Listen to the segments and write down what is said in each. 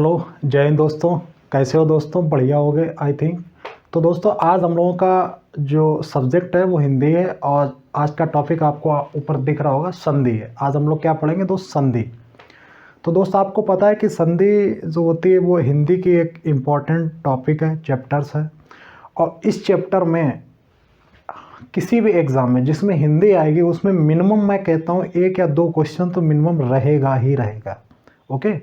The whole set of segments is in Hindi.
हेलो, जय हिंद दोस्तों। कैसे हो दोस्तों? बढ़िया हो गए आई थिंक। तो दोस्तों आज हम लोगों का जो सब्जेक्ट है वो हिंदी है और आज का टॉपिक आपको ऊपर दिख रहा होगा, संधि है। आज हम लोग क्या पढ़ेंगे दोस्त? संधि। तो दोस्त आपको पता है कि संधि जो होती है वो हिंदी की एक इम्पॉर्टेंट टॉपिक है, चैप्टर्स है। और इस चैप्टर में किसी भी एग्ज़ाम में जिसमें हिंदी आएगी उसमें मिनिमम मैं कहता हूँ 1 या 2 क्वेश्चन तो मिनिमम रहेगा ही रहेगा। ओके,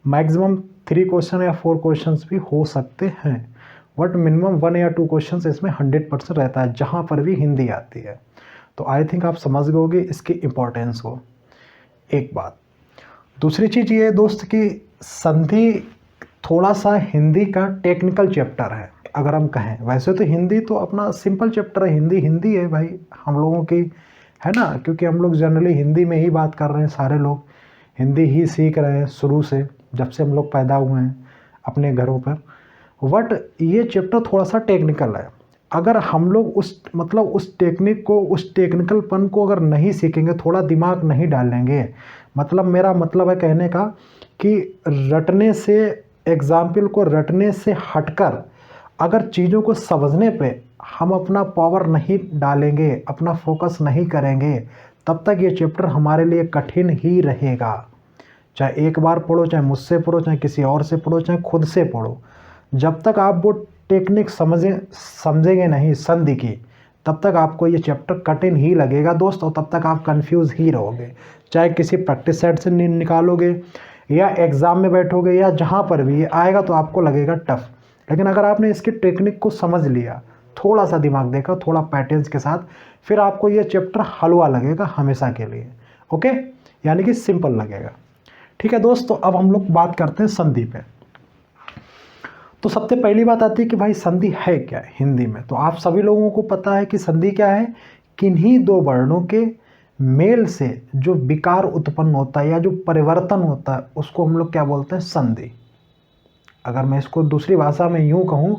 मैक्सिमम 3 क्वेश्चन या 4 क्वेश्चंस भी हो सकते हैं, बट मिनिमम 1 या 2 क्वेश्चंस इसमें 100% रहता है जहाँ पर भी हिंदी आती है। तो आई थिंक आप समझ गए इसकी इम्पोर्टेंस को। एक बात, दूसरी चीज़ ये है दोस्त कि संधि थोड़ा सा हिंदी का टेक्निकल चैप्टर है। अगर हम कहें वैसे तो हिंदी तो अपना सिंपल चैप्टर है, हिंदी हिंदी है भाई हम लोगों की, है ना, क्योंकि हम लोग जनरली हिंदी में ही बात कर रहे हैं, सारे लोग हिंदी ही सीख रहे हैं शुरू से, जब से हम लोग पैदा हुए हैं अपने घरों पर। बट ये चैप्टर थोड़ा सा टेक्निकल है। अगर हम लोग उस टेक्निक को, उस टेक्निकलपन को अगर नहीं सीखेंगे, थोड़ा दिमाग नहीं डालेंगे, मतलब मेरा मतलब है कहने का कि रटने से, एग्जाम्पल को रटने से हटकर अगर चीज़ों को समझने पे हम अपना पावर नहीं डालेंगे, अपना फोकस नहीं करेंगे, तब तक ये चैप्टर हमारे लिए कठिन ही रहेगा। चाहे एक बार पढ़ो, चाहे मुझसे पढ़ो, चाहे किसी और से पढ़ो, चाहे खुद से पढ़ो, जब तक आप वो टेक्निक समझेंगे नहीं संधि की, तब तक आपको ये चैप्टर कठिन ही लगेगा दोस्त, और तब तक आप कंफ्यूज ही रहोगे। चाहे किसी प्रैक्टिस सेट से निकालोगे या एग्ज़ाम में बैठोगे या जहाँ पर भी ये आएगा तो आपको लगेगा टफ। लेकिन अगर आपने इसकी टेक्निक को समझ लिया, थोड़ा सा दिमाग देखा, थोड़ा पैटर्न्स के साथ, फिर आपको ये चैप्टर हलवा लगेगा हमेशा के लिए। ओके, यानी कि सिंपल लगेगा। ठीक है दोस्तों, अब हम लोग बात करते हैं संधि पे। तो सबसे पहली बात आती है कि भाई संधि है क्या हिंदी में। तो आप सभी लोगों को पता है कि संधि क्या है। किन्हीं दो वर्णों के मेल से जो विकार उत्पन्न होता है या जो परिवर्तन होता है उसको हम लोग क्या बोलते हैं? संधि। अगर मैं इसको दूसरी भाषा में यूं कहूं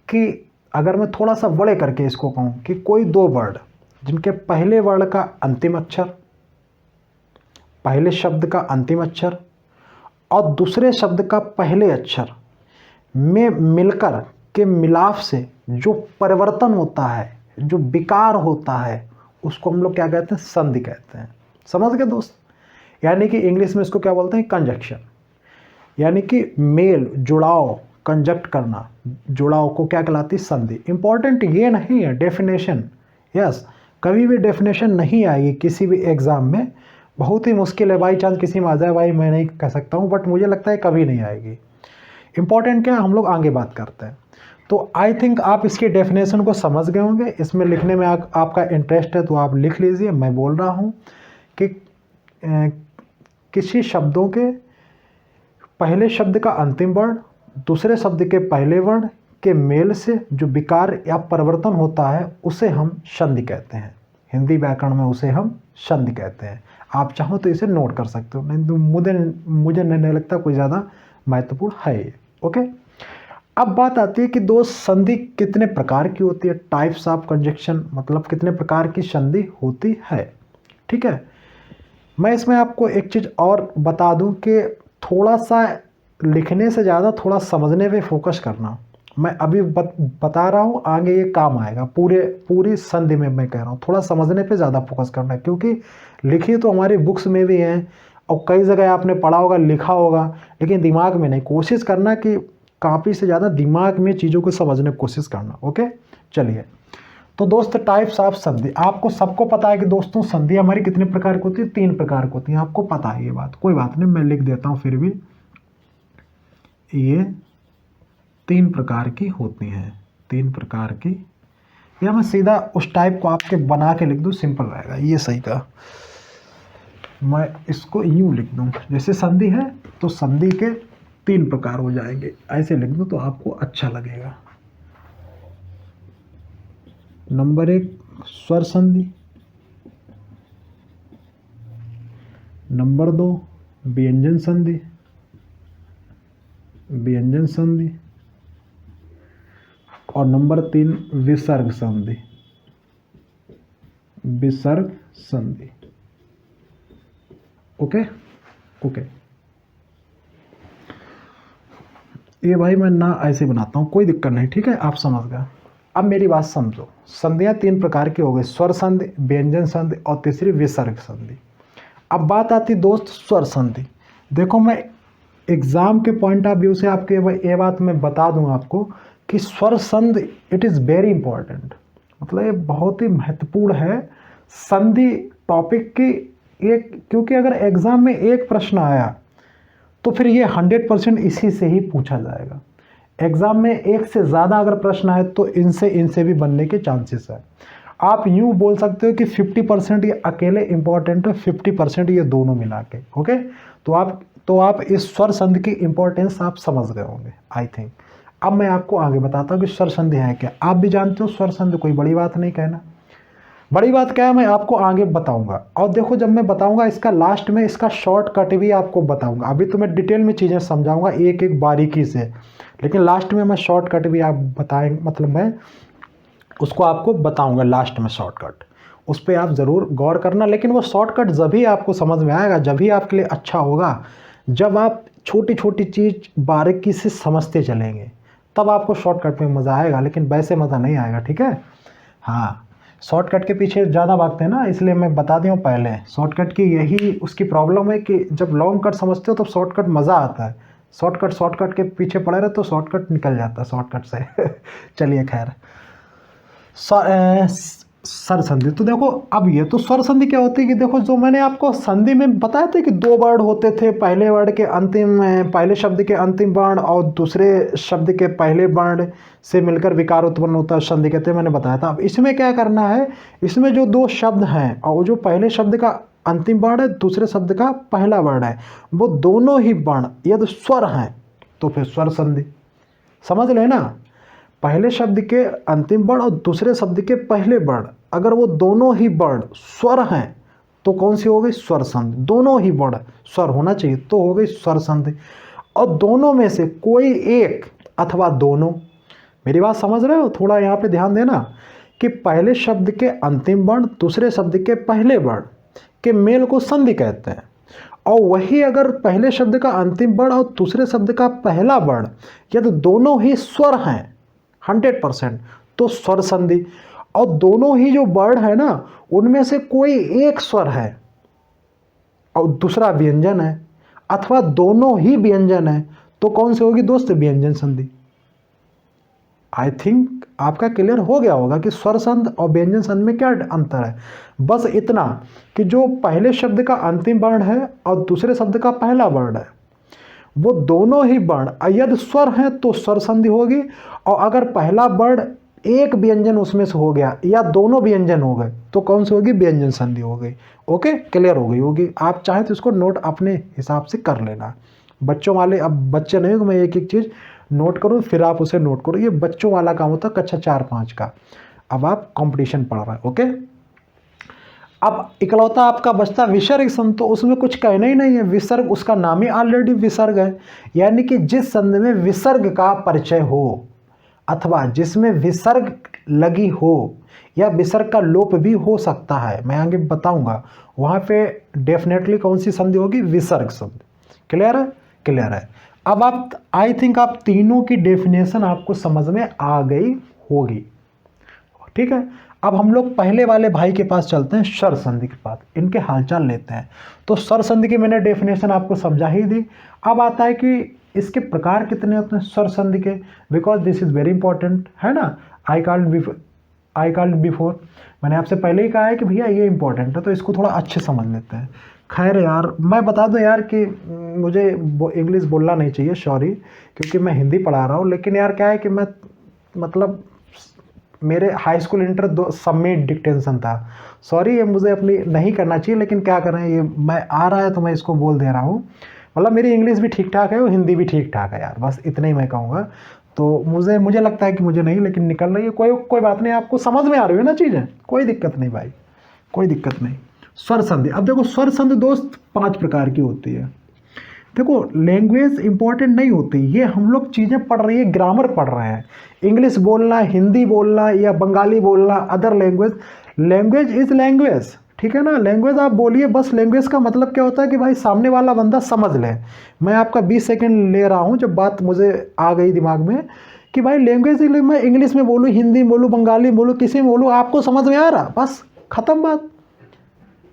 कि अगर मैं थोड़ा सा बड़े करके इसको कहूं कि कोई दो वर्ड जिनके पहले वर्ड का अंतिम अक्षर, पहले शब्द का अंतिम अक्षर और दूसरे शब्द का पहले अक्षर में मिलकर के मिलाप से जो परिवर्तन होता है, जो विकार होता है, उसको हम लोग क्या कहते हैं? संधि कहते हैं। समझ गए दोस्त? यानी कि इंग्लिश में इसको क्या बोलते हैं? कंजक्शन। यानी कि मेल, जुड़ाव, कंजक्ट करना, जुड़ाव को क्या कहलाती है? संधि। इंपॉर्टेंट ये नहीं है डेफिनेशन, यस, कभी भी डेफिनेशन नहीं आएगी किसी भी एग्जाम में, बहुत ही मुश्किल है। बाई चांस किसी में आ जाए भाई, मैं नहीं कह सकता हूँ, बट मुझे लगता है कभी नहीं आएगी। इंपॉर्टेंट क्या है, हम लोग आगे बात करते हैं। तो आई थिंक आप इसकी डेफिनेशन को समझ गए होंगे। इसमें लिखने में आपका इंटरेस्ट है तो आप लिख लीजिए। मैं बोल रहा हूँ कि किसी शब्दों के पहले शब्द का अंतिम वर्ण दूसरे शब्द के पहले वर्ण के मेल से जो विकार या परिवर्तन होता है उसे हम संधि कहते हैं। हिंदी व्याकरण में उसे हम संधि कहते हैं। आप चाहो तो इसे नोट कर सकते हो, नहीं तो मुझे नहीं लगता कोई ज़्यादा महत्वपूर्ण है ये। ओके, अब बात आती है कि दोस्त संधि कितने प्रकार की होती है, टाइप्स ऑफ कंजक्शन, मतलब कितने प्रकार की संधि होती है। ठीक है, मैं इसमें आपको एक चीज़ और बता दूं कि थोड़ा सा लिखने से ज़्यादा थोड़ा समझने पे फोकस करना। मैं अभी बता रहा हूँ, आगे ये काम आएगा। पूरी संधि में मैं कह रहा हूँ थोड़ा समझने पे ज़्यादा फोकस करना है, क्योंकि लिखी तो हमारी बुक्स में भी हैं और कई जगह आपने पढ़ा होगा, लिखा होगा, लेकिन दिमाग में नहीं। कोशिश करना कि कॉपी से ज़्यादा दिमाग में चीज़ों को समझने की कोशिश करना। ओके, चलिए। तो दोस्त टाइप्स ऑफ संधि, आपको सबको पता है कि दोस्तों संधि हमारी कितने प्रकार की होती है? 3 प्रकार की होती है। आपको पता है ये बात, कोई बात नहीं, मैं लिख देता हूँ फिर भी। ये 3 प्रकार की होती हैं, 3 प्रकार की, या मैं सीधा उस टाइप को आपके बना के लिख दूँ, सिंपल रहेगा, ये सही कहा। मैं इसको यूं लिख दूँ, जैसे संधि है तो संधि के 3 प्रकार हो जाएंगे, ऐसे लिख दूँ तो आपको अच्छा लगेगा। नंबर 1 स्वर संधि, नंबर 2 व्यंजन संधि, व्यंजन संधि, और नंबर 3 विसर्ग संधि, विसर्ग संधि। ओके ओके, ये भाई मैं ना ऐसे बनाता हूँ, कोई दिक्कत नहीं, ठीक है, आप समझ गए। अब मेरी बात समझो, संधियाँ 3 प्रकार की हो गई, स्वर संधि, व्यंजन संधि और तीसरी विसर्ग संधि। अब बात आती दोस्त स्वर संधि। देखो मैं एग्ज़ाम के पॉइंट ऑफ व्यू से आपके ये बात मैं बता दूं आपको कि स्वर संधि इट इज़ वेरी इंपॉर्टेंट, मतलब ये बहुत ही महत्वपूर्ण है संधि टॉपिक की एक, क्योंकि अगर एग्ज़ाम में एक प्रश्न आया तो फिर ये 100% इसी से ही पूछा जाएगा। एग्ज़ाम में एक से ज़्यादा अगर प्रश्न आए तो इनसे भी बनने के चांसेस है। आप यूँ बोल सकते हो कि 50% ये अकेले इम्पोर्टेंट है, 50% ये दोनों मिला के, ओके। तो आप इस स्वर संधि की इम्पोर्टेंस आप समझ गए होंगे आई थिंक। अब मैं आपको आगे बताता हूँ कि स्वर संधि है क्या। आप भी जानते हो स्वर संधि कोई बड़ी बात नहीं, कहना बड़ी बात क्या है मैं आपको आगे बताऊंगा। और देखो जब मैं बताऊंगा इसका लास्ट में इसका शॉर्टकट भी आपको बताऊंगा। अभी तो मैं डिटेल में चीज़ें समझाऊंगा एक एक बारीकी से, लेकिन लास्ट में मैं शॉर्टकट भी आप बताएंगे, मतलब मैं उसको आपको बताऊंगा लास्ट में शॉर्टकट, उस पर आप ज़रूर गौर करना। लेकिन वो शॉर्टकट जब ही आपको समझ में आएगा, जब ही आपके लिए अच्छा होगा, जब आप छोटी छोटी चीज़ बारीकी से समझते चलेंगे, तब आपको शॉर्टकट में मज़ा आएगा, लेकिन वैसे मज़ा नहीं आएगा, ठीक है। हाँ, शॉर्टकट के पीछे ज़्यादा भागते हैं ना, इसलिए मैं बता दूँ पहले। शॉर्टकट की यही उसकी प्रॉब्लम है कि जब लॉन्ग कट समझते हो तो शॉर्टकट मज़ा आता है, शॉर्टकट के पीछे पड़े रहे तो शॉर्टकट निकल जाता है शॉर्टकट से चलिए खैर, स्वर संधि। तो देखो अब ये तो स्वर संधि क्या होती है कि देखो जो मैंने आपको संधि में बताया था कि 2 वर्ड होते थे, पहले वर्ड के अंतिम, पहले शब्द के अंतिम वर्ण और दूसरे शब्द के पहले वर्ण से मिलकर विकार उत्पन्न होता है, संधि कहते हैं, मैंने बताया था। अब इसमें क्या करना है, इसमें जो 2 शब्द हैं और जो पहले शब्द का अंतिम वर्ण है, दूसरे शब्द का पहला वर्ण है, वो दोनों ही वर्ण यदि स्वर हैं तो फिर स्वर संधि, समझ लेना। पहले शब्द के अंतिम वर्ण और दूसरे शब्द के पहले वर्ण अगर वो दोनों ही वर्ण स्वर हैं तो कौन सी हो गई, स्वर संधि। दोनों ही वर्ण स्वर होना चाहिए तो हो गई स्वर संधि। और दोनों में से कोई एक अथवा दोनों, मेरी बात समझ रहे हो, थोड़ा यहाँ पे ध्यान देना कि पहले शब्द के अंतिम वर्ण दूसरे शब्द के पहले वर्ण के मेल को संधि कहते हैं। और वही अगर पहले शब्द का अंतिम वर्ण और दूसरे शब्द का पहला वर्ण यदि दोनों ही स्वर हैं 100% तो स्वर संधि। और दोनों ही जो वर्ण है ना उनमें से कोई एक स्वर है और दूसरा व्यंजन है, अथवा दोनों ही व्यंजन है तो कौन सी होगी दोस्त, व्यंजन संधि। आई थिंक आपका क्लियर हो गया होगा कि स्वर संधि और व्यंजन संधि में क्या अंतर है। बस इतना कि जो पहले शब्द का अंतिम वर्ण है और दूसरे शब्द का पहला वर्ण है वो दोनों ही वर्ण यदि स्वर हैं तो स्वर संधि होगी, और अगर पहला वर्ण एक व्यंजन उसमें से हो गया या दोनों व्यंजन हो गए तो कौन सी होगी, व्यंजन संधि हो गई। ओके, क्लियर हो गई होगी। आप चाहें तो इसको नोट अपने हिसाब से कर लेना। बच्चों वाले, अब बच्चे नहीं तो मैं एक एक चीज़ नोट करूँ फिर आप उसे नोट करो, ये बच्चों वाला काम होता है कक्षा 4-5 का। अब आप कंपटीशन पढ़ रहे हैं, ओके। अब इकलौता आपका बचता विसर्ग संधि, तो उसमें कुछ कहना ही नहीं है, विसर्ग उसका नाम ही ऑलरेडी विसर्ग है, यानी कि जिस संधि में विसर्ग का परिचय हो अथवा जिसमें विसर्ग लगी हो या विसर्ग का लोप भी हो सकता है, मैं आगे बताऊंगा, वहाँ पे डेफिनेटली कौन सी संधि होगी, विसर्ग संधि। क्लियर है, क्लियर है। अब आप आई थिंक आप तीनों की डेफिनेशन आपको समझ में आ गई होगी, ठीक है। अब हम लोग पहले वाले भाई के पास चलते हैं, स्वर संधि के पास, इनके हालचाल लेते हैं। तो स्वर संधि की मैंने डेफिनेशन आपको समझा ही दी। अब आता है कि इसके प्रकार कितने होते हैं स्वर संधि के, because this is very important, है ना। आई कॉल्ड बिफोर, मैंने आपसे पहले ही कहा है कि भैया ये इंपॉर्टेंट है, तो इसको थोड़ा अच्छे समझ लेते हैं। खैर यार मैं बता दूं यार कि मुझे इंग्लिश बोलना नहीं चाहिए, सॉरी, क्योंकि मैं हिंदी पढ़ा रहा हूँ। लेकिन यार क्या है कि मैं मतलब मेरे हाई स्कूल इंटर सब में डिक्टेंशन था, सॉरी, ये मुझे अपनी नहीं करना चाहिए, लेकिन क्या करें, ये मैं आ रहा है तो मैं इसको बोल दे रहा हूँ। मतलब मेरी इंग्लिश भी ठीक ठाक है और हिंदी भी ठीक ठाक है यार, बस इतना ही मैं कहूँगा। तो मुझे लगता है कि मुझे नहीं, लेकिन निकल रही है, कोई बात नहीं, आपको समझ में आ रही है ना चीज़ें, कोई दिक्कत नहीं भाई, कोई दिक्कत नहीं। स्वर संधि, अब देखो स्वर संधि दोस्त 5 प्रकार की होती है। देखो लैंग्वेज इंपॉर्टेंट नहीं होती, ये हम लोग चीज़ें पढ़ रही है, ग्रामर पढ़ रहे हैं, इंग्लिश बोलना, हिंदी बोलना या बंगाली बोलना, other language, language is language, ठीक है ना। लैंग्वेज आप बोलिए, बस लैंग्वेज का मतलब क्या होता है कि भाई सामने वाला बंदा समझ ले। मैं आपका 20 सेकंड ले रहा हूँ, जब बात मुझे आ गई दिमाग में कि भाई लैंग्वेज, मैं इंग्लिश में बोलूँ, हिंदी में बोलूँ, बंगाली में बोलूँ, किसी में बोलूँ, आपको समझ में आ रहा, बस ख़त्म बात।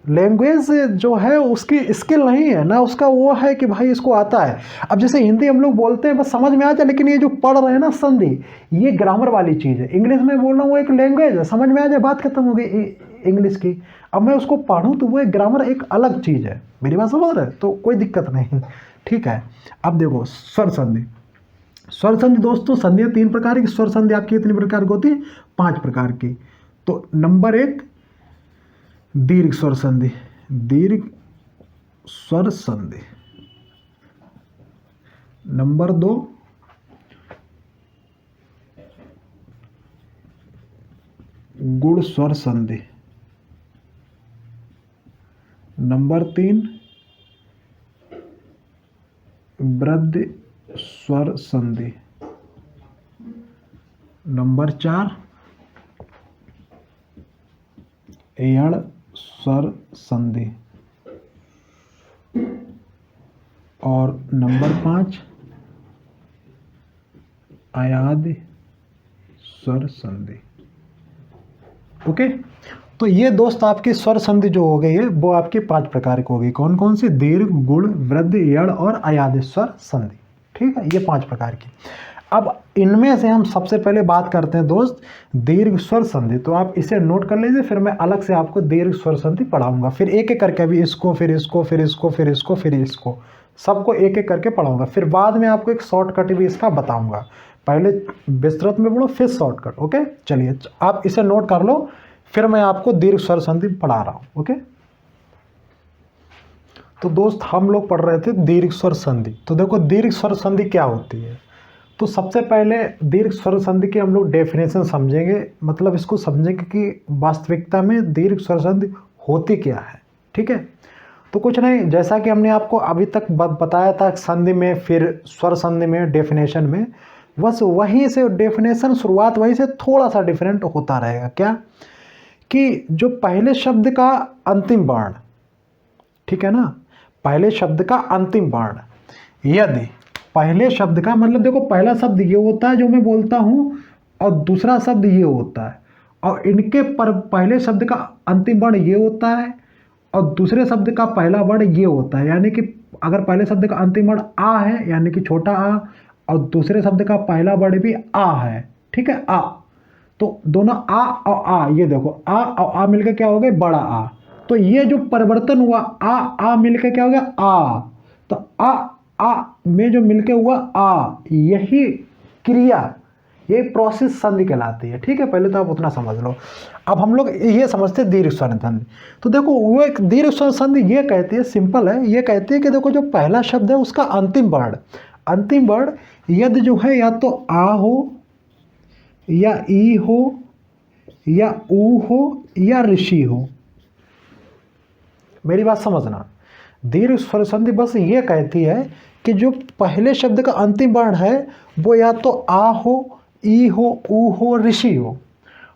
लैंग्वेज जो है उसकी स्किल नहीं है ना, उसका वो है कि भाई इसको आता है। अब जैसे हिंदी हम लोग बोलते हैं बस समझ में आ जाए, लेकिन ये जो पढ़ रहे हैं ना संधि, ये ग्रामर वाली चीज़ है। इंग्लिश में बोल रहा हूँ वो एक लैंग्वेज है, समझ में आ जाए बात खत्म हो गई इंग्लिश की। अब मैं उसको पढ़ूँ तो वो एक ग्रामर एक अलग चीज़ है। मेरी बात समझ रहे, तो कोई दिक्कत नहीं, ठीक है। अब देखो स्वर संधि। स्वर संधि दोस्तों, संधियाँ 3 प्रकार की। स्वर संधि आपकी कितनी प्रकार की होती है? 5 प्रकार की। तो नंबर 1 दीर्घ स्वर संधि, दीर्घ स्वर संधि। नंबर 2 गुण स्वर संधि। नंबर 3 वृद्धि स्वर संधि। नंबर 4 यण स्वर संधि। और नंबर 5 अयादि स्वर संधि। ओके, तो ये दोस्त आपकी स्वर संधि जो हो गई है वो आपकी 5 प्रकार की हो गई। कौन कौन सी? दीर्घ, गुण, वृद्धि, यण और अयादि स्वर संधि। ठीक है, ये 5 प्रकार की। अब इनमें से हम सबसे पहले बात करते हैं दोस्त दीर्घ स्वर संधि। तो आप इसे नोट कर लीजिए, फिर मैं अलग से आपको दीर्घ स्वर संधि पढ़ाऊंगा। फिर एक एक करके, अभी इसको, फिर इसको, फिर इसको, फिर इसको, फिर इसको, सबको एक एक करके पढ़ाऊंगा। फिर बाद में आपको एक शॉर्टकट भी इसका बताऊंगा। पहले विस्तृत में पढ़ो, फिर शॉर्टकट। ओके, चलिए आप इसे नोट कर लो, फिर मैं आपको दीर्घ स्वर संधि पढ़ा रहा हूं। ओके, तो दोस्त हम लोग पढ़ रहे थे दीर्घ स्वर संधि। तो देखो दीर्घ स्वर संधि क्या होती है। तो सबसे पहले दीर्घ स्वर संधि की हम लोग डेफिनेशन समझेंगे, मतलब इसको समझेंगे कि वास्तविकता में दीर्घ स्वर संधि होती क्या है। ठीक है, तो कुछ नहीं, जैसा कि हमने आपको अभी तक बताया था संधि में, फिर स्वर संधि में, डेफिनेशन में, बस वहीं से डेफिनेशन शुरुआत वहीं से थोड़ा सा डिफरेंट होता रहेगा। क्या कि जो पहले शब्द का अंतिम वर्ण, ठीक है ना, पहले शब्द का अंतिम वर्ण, यदि पहले शब्द का मतलब देखो पहला शब्द ये होता है जो मैं बोलता हूं, और दूसरा शब्द ये होता है, और इनके पर पहले शब्द का अंतिम वर्ण ये होता है और दूसरे शब्द का पहला वर्ण ये होता है। यानी कि अगर पहले शब्द का अंतिम वर्ण आ है यानी कि छोटा आ, और दूसरे शब्द का पहला वर्ण भी आ है, ठीक है, आ, तो दोनों आ और आ, ये देखो आ और आ मिलकर क्या हो गए? बड़ा आ। तो ये जो परिवर्तन हुआ आ मिलकर क्या हो गया? आ। तो आ में जो मिलके हुआ आ, यही क्रिया, ये प्रोसेस संधि कहलाती है। ठीक है, पहले तो आप उतना समझ लो। अब हम लोग ये समझते हैं दीर्घ स्वर संधि। तो देखो वो एक दीर्घ स्वर संधि ये कहती है, सिंपल है, ये कहती है कि देखो जो पहला शब्द है उसका अंतिम वर्ण यदि जो है या तो आ हो या ई हो या ऊ हो या ऋषि हो। मेरी बात समझना, दीर्घ स्वर संधि बस ये कहती है कि जो पहले शब्द का अंतिम वर्ण है वो या तो आ हो, ई हो, ऊ हो, ऋषि हो।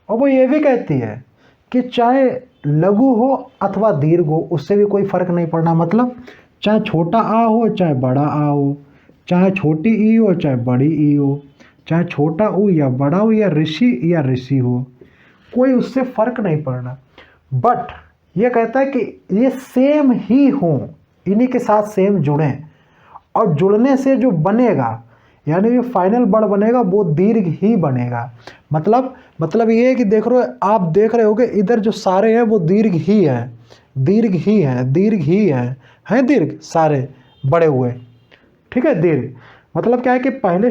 और वो ये भी कहती है कि चाहे लघु हो अथवा दीर्घ हो, उससे भी कोई फर्क नहीं पड़ना। मतलब चाहे छोटा आ हो चाहे बड़ा आ हो, चाहे छोटी ई हो चाहे बड़ी ई हो, चाहे छोटा ऊ या बड़ा ऊ या ऋषि हो, कोई उससे फर्क नहीं पड़ना। बट ये कहता है कि ये सेम ही हों, इन्हीं के साथ सेम जुड़ें, और जुड़ने से जो बनेगा यानी ये फाइनल वर्ड बनेगा वो दीर्घ ही बनेगा। मतलब ये है कि आप देख रहे होगे इधर जो सारे हैं वो दीर्घ ही है, हैं दीर्घ सारे बड़े हुए। ठीक है, दीर्घ मतलब क्या है कि पहले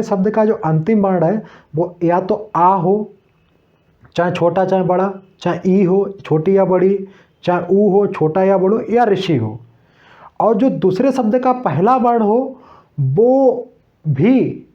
शब्द का जो अंतिम वर्ण है वो या तो आ हो, चाहे छोटा चाहे बड़ा, चाहे ई हो छोटी या बड़ी, चाहे ऊ हो छोटा या बड़ा, या ऋषि हो। और जो दूसरे शब्द का पहला वर्ण हो वो भी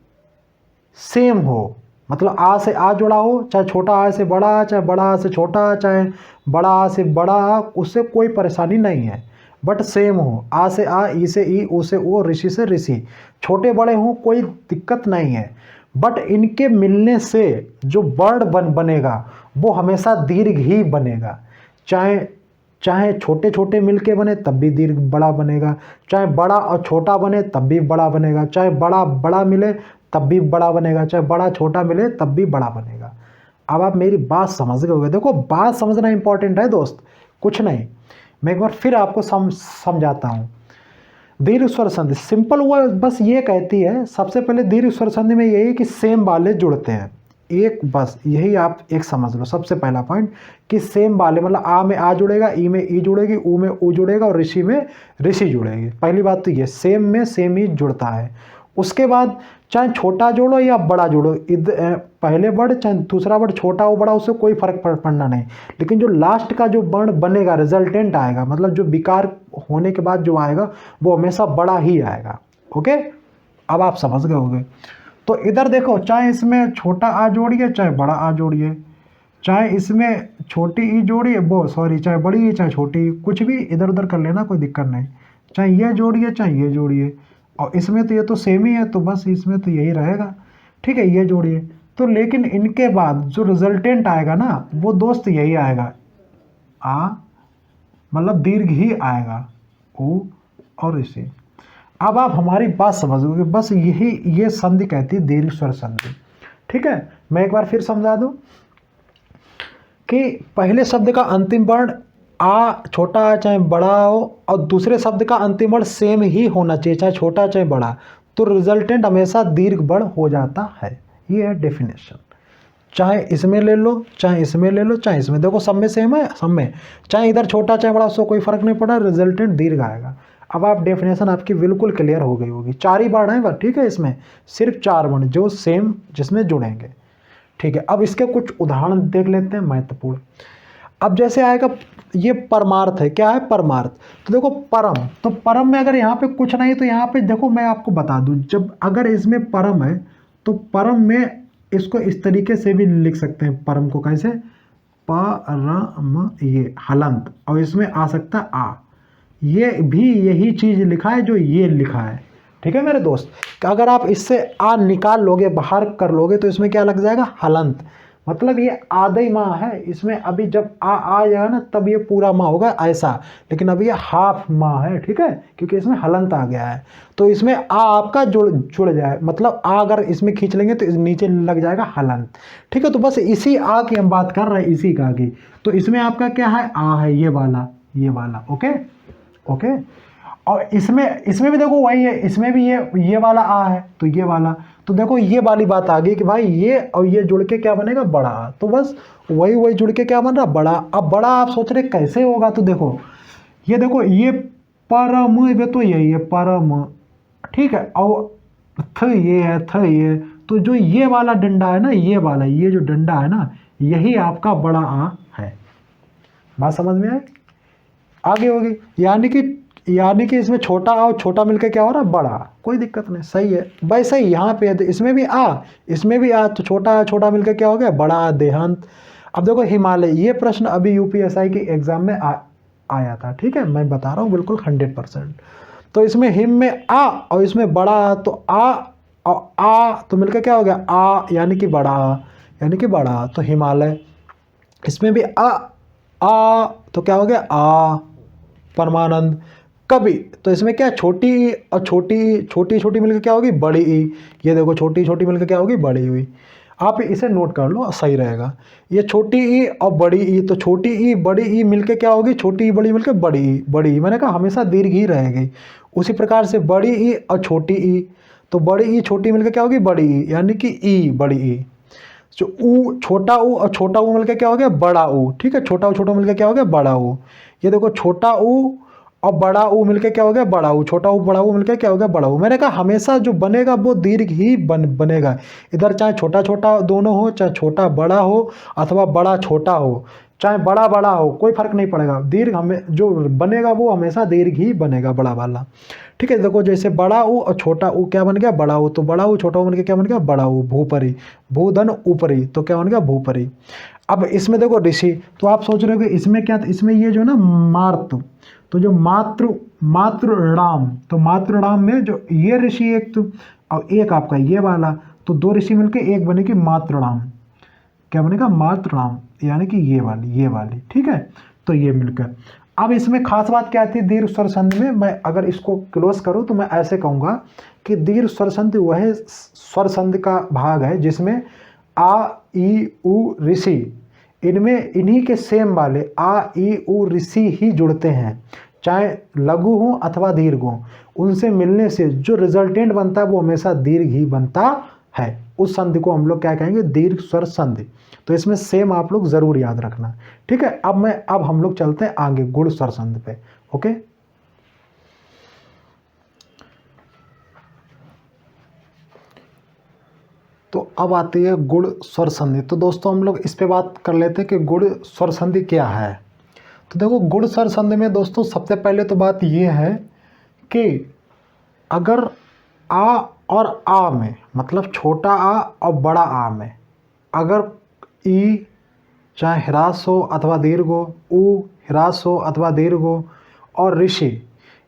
सेम हो, मतलब आ से आ जुड़ा हो, चाहे छोटा आ से बड़ा आ, चाहे बड़ा आ से छोटा आ, चाहे बड़ा आ से बड़ा आ, उससे कोई परेशानी नहीं है, बट सेम हो। आ से आ, ई से ई, ऊ से ऊ, ऋषि से ऋषि, छोटे बड़े हों कोई दिक्कत नहीं है। बट इनके मिलने से जो वर्ड बनेगा वो हमेशा दीर्घ ही बनेगा, चाहे चाहे छोटे छोटे मिलके बने तब भी दीर्घ बड़ा बनेगा, चाहे बड़ा और छोटा बने तब भी बड़ा बनेगा, चाहे बड़ा बड़ा मिले तब भी बड़ा बनेगा, चाहे बड़ा छोटा मिले तब भी बड़ा बनेगा। अब आप मेरी बात समझ गए होंगे। देखो बात समझना इंपॉर्टेंट है दोस्त, कुछ नहीं। मैं एक बार फिर आपको समझाता हूँ। दीर्घ स्वर संधि सिंपल हुआ, बस ये कहती है सबसे पहले दीर्घ स्वर संधि में यही कि सेम वाले जुड़ते हैं। एक बस यही आप एक समझ लो सबसे पहला पॉइंट कि सेम वाले, मतलब आ में आ जुड़ेगा, ई में ई जुड़ेगी, ऊ में ऊ जुड़ेगा और ऋषि में ऋषि जुड़ेगी। पहली बात तो ये सेम में सेम ही जुड़ता है। उसके बाद चाहे छोटा जोड़ो या बड़ा जोड़ो, पहले वर्ड चाहे दूसरा वर्ड छोटा हो बड़ा, उससे कोई फर्क पड़ना नहीं, लेकिन जो लास्ट का जो वर्ण बनेगा, रिजल्टेंट आएगा, मतलब जो विकार होने के बाद जो आएगा वो हमेशा बड़ा ही आएगा। ओके, अब आप समझ गए होंगे। तो इधर देखो, चाहे इसमें छोटा आ जोड़िए चाहे बड़ा आ जोड़िए, चाहे इसमें छोटी ई जोड़िए, चाहे बड़ी ई चाहे छोटी ई, कुछ भी इधर उधर कर लेना, कोई दिक्कत नहीं। चाहे ये जोड़िए चाहे ये जोड़िए, और इसमें तो ये तो सेम ही है, तो बस इसमें तो यही रहेगा, ठीक है, ये जोड़िए। तो लेकिन इनके बाद जो रिजल्टेंट आएगा ना, वो दोस्त यही आएगा, आ मतलब दीर्घ ही आएगा, ऊ और इसे। अब आप हमारी बात समझोगे, बस यही ये संधि कहती है दीर्घ स्वर संधि, ठीक है। मैं एक बार फिर समझा दूं कि पहले शब्द का अंतिम वर्ण आ छोटा चाहे बड़ा हो, और दूसरे शब्द का अंतिम वर्ण सेम ही होना चाहिए, चाहे छोटा चाहे बड़ा, तो रिजल्टेंट हमेशा दीर्घ वर्ण हो जाता है। ये है डेफिनेशन। चाहे इसमें ले लो चाहे इसमें ले लो चाहे इसमें, देखो सब में सेम है, सब में चाहे इधर छोटा चाहे बड़ा, उसको कोई फर्क नहीं पड़ा, रिजल्टेंट दीर्घ आएगा। अब आप डेफिनेशन आपकी बिल्कुल क्लियर हो गई होगी। 4 ही वर्ण हैं, ठीक है, इसमें सिर्फ 4 वर्ण जो सेम जिसमें जुड़ेंगे, ठीक है। अब इसके कुछ उदाहरण देख लेते हैं महत्वपूर्ण। अब जैसे आएगा ये परमार्थ है, क्या है परमार्थ, तो देखो परम, तो परम में अगर यहाँ पे कुछ नहीं तो यहाँ पे देखो मैं आपको बता दूं, जब अगर इसमें परम है तो परम में इसको इस तरीके से भी लिख सकते हैं, परम को कैसे, परम, ये हलंत, और इसमें आ सकता है आ, ये भी यही चीज लिखा है जो ये लिखा है, ठीक है मेरे दोस्त। अगर आप इससे आ निकाल लोगे, बाहर कर लोगे, तो इसमें क्या लग जाएगा, हलंत, मतलब ये आधे माह है। इसमें अभी जब आ जाएगा ना तब ये पूरा माह होगा ऐसा, लेकिन अभी ये हाफ माह है, ठीक है, क्योंकि इसमें हलंत आ गया है। तो इसमें आ आपका जुड़ जाए, मतलब आ अगर इसमें खींच लेंगे तो नीचे लग जाएगा हलंत, ठीक है। तो बस इसी आ की हम बात कर रहे हैं, इसी का की। तो इसमें आपका क्या है, आ है, ये वाला, ओके ओके। और इसमें भी देखो वही है, इसमें भी ये वाला आ है, तो ये वाला, तो देखो ये वाली बात आ गई कि भाई ये और ये जुड़ के क्या बनेगा, बड़ा आ। तो बस वही जुड़ के क्या बन रहा, बड़ा। अब बड़ा आप सोच रहे कैसे होगा, तो देखो ये परम, ये तो यही है परम, ठीक है, और ये है, ये, तो जो ये वाला डंडा है ना, ये जो डंडा है ना, यही आपका बड़ा आ है। बात समझ में आई, आगे होगी, यानी कि इसमें छोटा और छोटा मिलकर क्या हो रहा है, बड़ा, कोई दिक्कत नहीं, सही है। वैसे ही यहाँ पे इसमें भी आ, तो छोटा मिलकर क्या हो गया, बड़ा, देहांत। अब देखो हिमालय, ये प्रश्न अभी यूपीएसआई के एग्जाम में आया था, ठीक है, मैं बता रहा हूँ बिल्कुल 100%। तो इसमें हिम में आ और इसमें बड़ा, तो आ और आ तो मिलकर क्या हो गया, आ यानी कि बड़ा, तो हिमालय। इसमें भी आ तो क्या हो गया, आ, परमानंद। कभी, तो इसमें क्या, छोटी ई और छोटी मिलकर क्या होगी, बड़ी ई। ये देखो छोटी मिलकर क्या होगी, बड़ी हुई। आप इसे नोट कर लो, सही रहेगा। ये छोटी ई और बड़ी ई, तो छोटी ई बड़ी ई मिलकर क्या होगी, छोटी ई बड़ी मिलकर बड़ी ई, मैंने कहा हमेशा दीर्घ ही रहेगी। उसी प्रकार से बड़ी ई और छोटी ई, तो बड़ी ई छोटी मिलकर क्या होगी, बड़ी ई, यानी कि ई, बड़ी ई। जो छोटा ऊ और छोटा ऊ मिलकर क्या हो गया, बड़ा ऊ, ठीक है, छोटा मिलकर क्या हो गया, बड़ा ऊ। ये देखो छोटा ऊ और बड़ा ऊ मिलकर क्या हो गया, बड़ा ऊ, छोटा ऊ बड़ा ऊ मिलकर क्या हो गया, बड़ा ऊ। मैंने कहा हमेशा जो बनेगा वो दीर्घ ही बनेगा। इधर चाहे छोटा दोनों हो, चाहे छोटा बड़ा हो, अथवा बड़ा छोटा हो, चाहे बड़ा हो, कोई फर्क नहीं पड़ेगा। दीर्घ हमें जो बनेगा वो हमेशा दीर्घ ही बनेगा, बड़ा वाला, ठीक है। देखो जैसे बड़ा ऊ और छोटा ऊ क्या बन गया, बड़ा ऊ, तो बड़ा ऊ छोटा ऊ बन के क्या बन गया, बड़ा ऊ। भूपरी, भूधन ऊपरी, तो क्या बन गया, भूपरी। अब इसमें देखो ऋषि, तो आप सोच रहे हो कि इसमें क्या, इसमें ये जो ना मार्त, तो जो मातृणाम, तो मातृणाम में जो ये ऋषि एक, तो और एक आपका ये वाला, तो 2 ऋषि मिलके एक बनेगी मातृणाम। क्या बनेगा, मातृणाम, यानी कि ये वाली, ठीक है। तो ये मिलकर। अब इसमें खास बात क्या थी दीर्घ स्वर संधि में, मैं अगर इसको क्लोज करूं तो मैं ऐसे कहूँगा कि दीर्घ स्वर संधि वह स्वर संधि का भाग है जिसमें आ ई उ ऋषि, इनमें इन्हीं के सेम वाले आ ई उ ऋषि ही जुड़ते हैं, चाहे लघु हो अथवा दीर्घ हो। उनसे मिलने से जो रिजल्टेंट बनता है वो हमेशा दीर्घ ही बनता है। उस संधि को हम लोग क्या कहेंगे, दीर्घ स्वर संधि। तो इसमें सेम आप लोग जरूर याद रखना, ठीक है। अब हम लोग चलते हैं आगे गुण स्वर संधि पे। ओके, तो अब आती है गुण स्वर संधि। तो दोस्तों हम लोग इस पे बात कर लेते हैं कि गुण स्वर संधि क्या है। तो देखो गुण स्वर संधि में दोस्तों सबसे पहले तो बात ये है कि अगर आ और आ में, मतलब छोटा आ और बड़ा आ में, अगर ई चाहे ह्रास हो अथवा दीर्घ हो, उ ह्रास हो अथवा दीर्घ हो, और ऋषि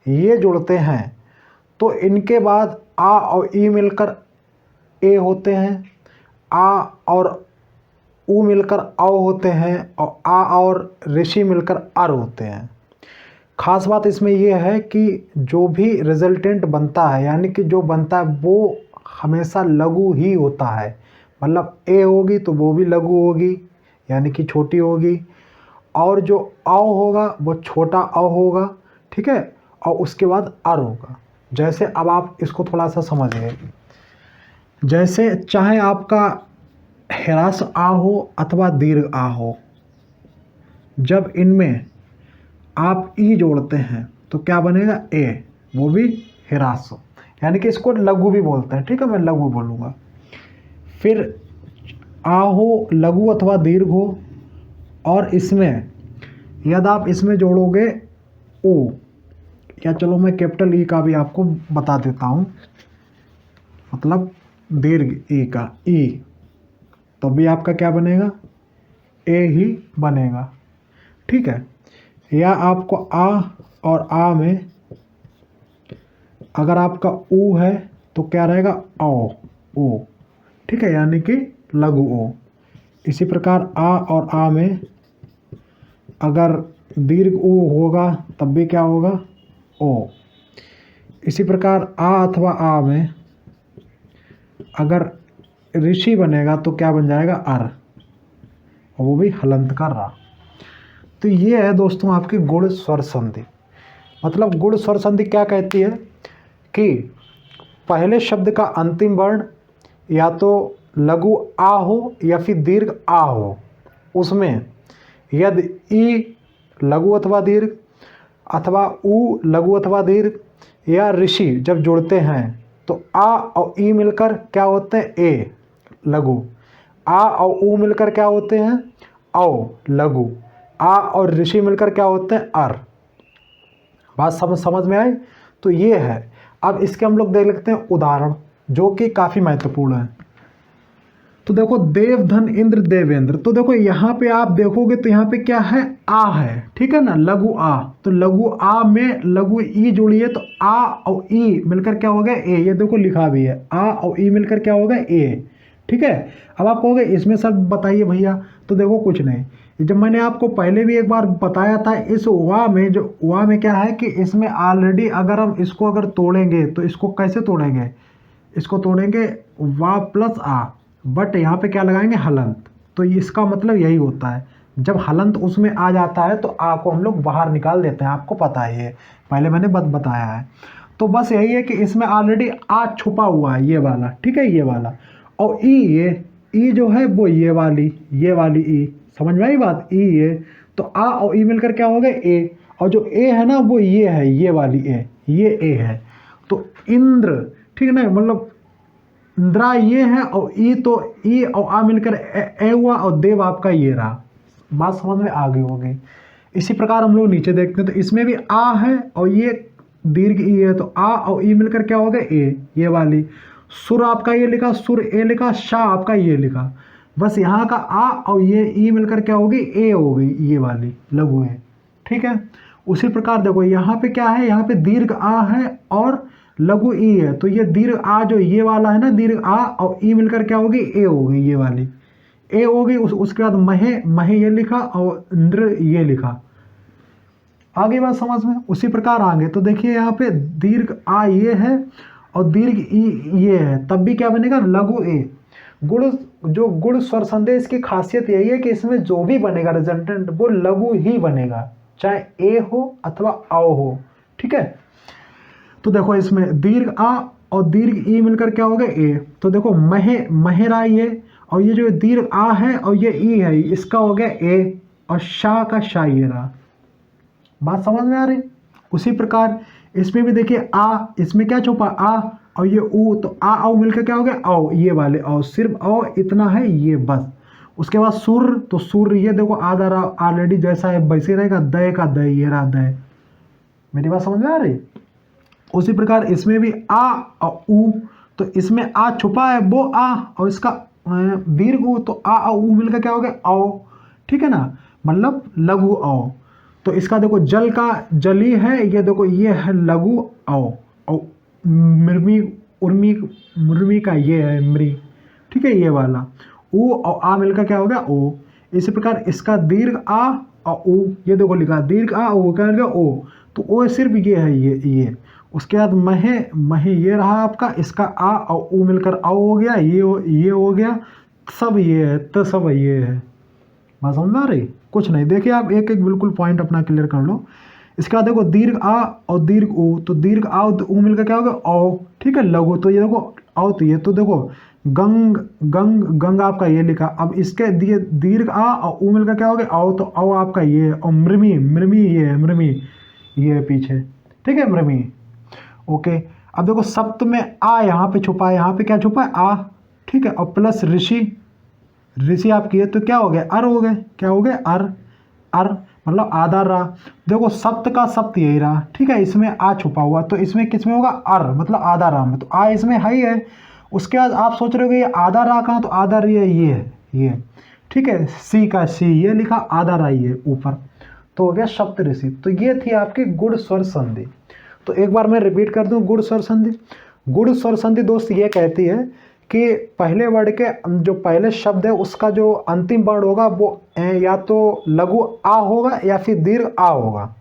ये जुड़ते हैं तो इनके बाद आ और ई मिलकर ए होते हैं, आ और उ मिलकर औ होते हैं, और आ और ऋषि मिलकर अर होते हैं। खास बात इसमें यह है कि जो भी रिजल्टेंट बनता है, यानी कि जो बनता है वो हमेशा लघु ही होता है। मतलब ए होगी तो वो भी लघु होगी, यानी कि छोटी होगी, और जो औ होगा वो छोटा औ होगा, ठीक है, और उसके बाद अर होगा। जैसे अब आप इसको थोड़ा सा समझिए, जैसे चाहे आपका ह्रास आ हो अथवा दीर्घ आ हो, जब इनमें आप ई जोड़ते हैं तो क्या बनेगा, ए, वो भी ह्रास हो, यानी कि इसको लघु भी बोलते हैं, ठीक है, मैं लघु बोलूँगा। फिर आ हो लघु अथवा दीर्घ हो, और इसमें यदि आप इसमें जोड़ोगे ओ, या चलो मैं कैपिटल ई का भी आपको बता देता हूँ, मतलब दीर्घ ई का ई, तो भी आपका क्या बनेगा, ए ही बनेगा, ठीक है। या आपको आ और आ में अगर आपका ऊ है तो क्या रहेगा, औ, ओ, ठीक है, यानी कि लघु ओ। इसी प्रकार आ और आ में अगर दीर्घ ऊ होगा तब भी क्या होगा, ओ। इसी प्रकार आ अथवा आ में अगर ऋषि बनेगा तो क्या बन जाएगा, अर, और वो भी हलंत का रा। तो ये है दोस्तों आपकी गुण स्वर संधि। मतलब गुण स्वर संधि क्या कहती है कि पहले शब्द का अंतिम वर्ण या तो लघु आ हो या फिर दीर्घ आ हो, उसमें यदि ई लघु अथवा दीर्घ अथवा उ लघु अथवा दीर्घ या ऋषि जब जुड़ते हैं तो आ और ई मिलकर क्या होते हैं, ए लघु, आ और उ मिलकर क्या होते हैं, औ लघु, आ और ऋषि मिलकर क्या होते हैं, अर। बात समझ में आई। तो ये है। अब इसके हम लोग देख लेते हैं उदाहरण जो कि काफ़ी महत्वपूर्ण है। तो देखो देवधन इंद्र देवेंद्र, तो देखो यहाँ पे आप देखोगे तो यहाँ पे क्या है, आ है, ठीक है ना, लघु आ। तो लघु आ में लघु ई जुड़ी है तो आ और ई मिलकर क्या हो गया, ए। ये देखो लिखा भी है, आ और ई मिलकर क्या होगा, ए, ठीक है। अब आप कहोगे इसमें सर बताइए भैया, तो देखो कुछ नहीं, जब मैंने आपको पहले भी एक बार बताया था, इस वा में, जो वा में क्या है कि इसमें ऑलरेडी अगर हम इसको अगर तोड़ेंगे तो इसको कैसे तोड़ेंगे, इसको तोड़ेंगे वा प्लस आ, बट यहाँ पे क्या लगाएंगे, हलंत। तो इसका मतलब यही होता है, जब हलंत उसमें आ जाता है तो आ को हम लोग बाहर निकाल देते हैं, आपको पता है, ये पहले मैंने बताया है। तो बस यही है कि इसमें ऑलरेडी आ छुपा हुआ है, ये वाला, ठीक है, ये वाला। और ई, ये ई जो है वो ये वाली ई, समझ में आई बात, ई ये, तो आ और ई मिलकर क्या हो गया, ए, और जो ए है ना वो ये है, ये वाली ए, ये ए है। तो इंद्र, ठीक है ना, मतलब इंद्रा ये है, और ई तो ई और आ मिलकर ए हुआ, और देव आपका ये रहा। बात समझ में आ गई होगी। इसी प्रकार हम लोग नीचे देखते हैं तो इसमें भी आ है और ये दीर्घ ई है, तो आ और ई मिलकर क्या हो गया, ए, ये वाली। सुर आपका ये लिखा, सुर ए लिखा, शाह आपका ये लिखा, बस यहाँ का आ और ये ई मिलकर क्या होगी, ए हो गई, ये वाली लघु है, ठीक है। उसी प्रकार देखो यहाँ पे क्या है, यहाँ पे दीर्घ आ है और लघु ई है, तो ये दीर्घ आ जो ये वाला है ना, दीर्घ आ और ई मिलकर क्या होगी, ए हो गई, ये वाली ए हो गई। उसके बाद महे ये लिखा और इंद्र ये लिखा, आगे बात समझ में। उसी प्रकार आगे तो देखिए यहाँ पे दीर्घ आ ये है और दीर्घ ई ये है, तब भी क्या बनेगा लघु ए। गुण स्वर संधि इसकी खासियत यही है कि इसमें जो भी बनेगा रिजल्टेंट वो लघु ही बनेगा, चाहे ए हो अथवा आओ हो, ठीक है। तो देखो इसमें दीर्घ आ और दीर्घ ई मिलकर क्या हो गया ए। तो देखो महेरा ये, और ये जो दीर्घ आ है और ये ई है, इसका हो गया ए, और शाह का शाह ये रहा। बात समझ में आ रही। उसी प्रकार इसमें भी देखिए आ, इसमें क्या छुपा आ और ये ऊ, तो आ औ मिलकर क्या हो गया औ, ये वाले औ, सिर्फ औ इतना है ये बस। उसके बाद सुर, तो सुर ये देखो आधा रहा ऑलरेडी जैसा है वैसे रहेगा, दय का दय ये रहा दय। मेरी बात समझ में आ रही। उसी प्रकार इसमें भी आ और ऊ, तो इसमें आ छुपा है वो आ और इसका दीर्घ ऊ, तो आ और ऊ मिलकर क्या हो गया औ, ठीक है ना, मतलब लघु औ। तो इसका देखो जल का जली है, ये देखो ये है लघु औ, और मृमी उर्मी मुर्मी का ये है मृ, ठीक है, ये वाला ऊ और आ मिलकर क्या हो गया ओ। इसी प्रकार इसका दीर्घ आ और ऊ, ये देखो लिखा दीर्घ आ और क्या हो गया ओ, तो ओ सिर्फ ये है ये। उसके बाद महे ये रहा आपका, इसका आ और ऊ मिलकर औ हो गया, ये हो गया, सब ये है, तो सब ये है। बात समझ में आ रही। कुछ नहीं, देखिए आप एक एक बिल्कुल पॉइंट अपना क्लियर कर लो। इसके बाद देखो दीर्घ आ और दीर्घ ऊ, तो दीर्घ आ और ऊ मिलकर क्या हो गया औ, ठीक है, लघु, तो ये देखो औ, तो ये तो देखो गंग आपका ये लिखा। अब इसके दिए दीर्घ आ और ऊ मिलकर क्या हो गया औ, तो औ आपका ये, और मृमी ये है, मृमी ये है पीछे, ठीक है, मृमी। ओके, अब देखो सप्त में आ यहाँ पे छुपा है, यहाँ पे क्या छुपा है आ, ठीक है, और प्लस ऋषि आपकी है, तो क्या हो गया अर हो गए, क्या हो गए अर मतलब आधा रहा। देखो सप्त का सप्त यही रहा, ठीक है, इसमें आ छुपा हुआ, तो इसमें किस में होगा अर, मतलब आधा रहा में, तो आ इसमें है ही है। उसके बाद आप सोच रहे हो ये आधा रहा कहाँ, तो आधा रही है ये, ठीक है, सी का सी ये लिखा, आधा रहा ये ऊपर, तो हो गया सप्त ऋषि। तो ये थी आपकी गुण स्वर संधि। तो एक बार मैं रिपीट कर दूं, गुण स्वर संधि। गुण स्वर संधि दोस्त ये कहती है कि पहले वर्ड के जो पहले शब्द है उसका जो अंतिम वर्ण होगा वो या तो लघु आ होगा या फिर दीर्घ आ होगा,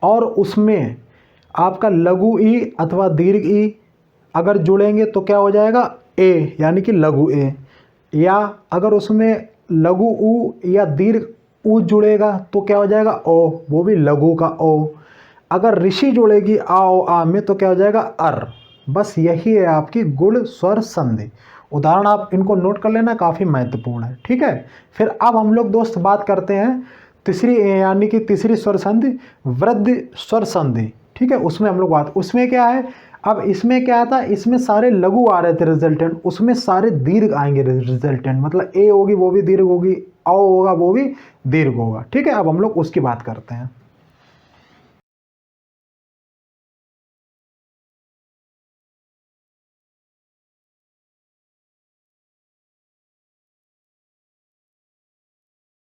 और उसमें आपका लघु ई अथवा दीर्घ ई अगर जुड़ेंगे तो क्या हो जाएगा ए, यानी कि लघु ए, या अगर उसमें लघु ऊ या दीर्घ ऊ जुड़ेगा तो क्या हो जाएगा ओ, वो भी लघु का ओ। अगर ऋषि जुड़ेगी आ में तो क्या हो जाएगा अर। बस यही है आपकी गुण स्वर संधि। उदाहरण आप इनको नोट कर लेना, काफ़ी महत्वपूर्ण है, ठीक है। फिर अब हम लोग दोस्त बात करते हैं तीसरी, यानी कि तीसरी स्वर संधि वृद्धि स्वर संधि, ठीक है। उसमें हम लोग बात, उसमें क्या है, अब इसमें क्या था, इसमें सारे लघु आ रहे थे रिजल्टेंट, उसमें सारे दीर्घ आएंगे रिजल्टेंट, मतलब ए होगी वो भी दीर्घ होगी, औ होगा वो भी दीर्घ होगा, ठीक है। अब हम लोग उसकी बात करते हैं।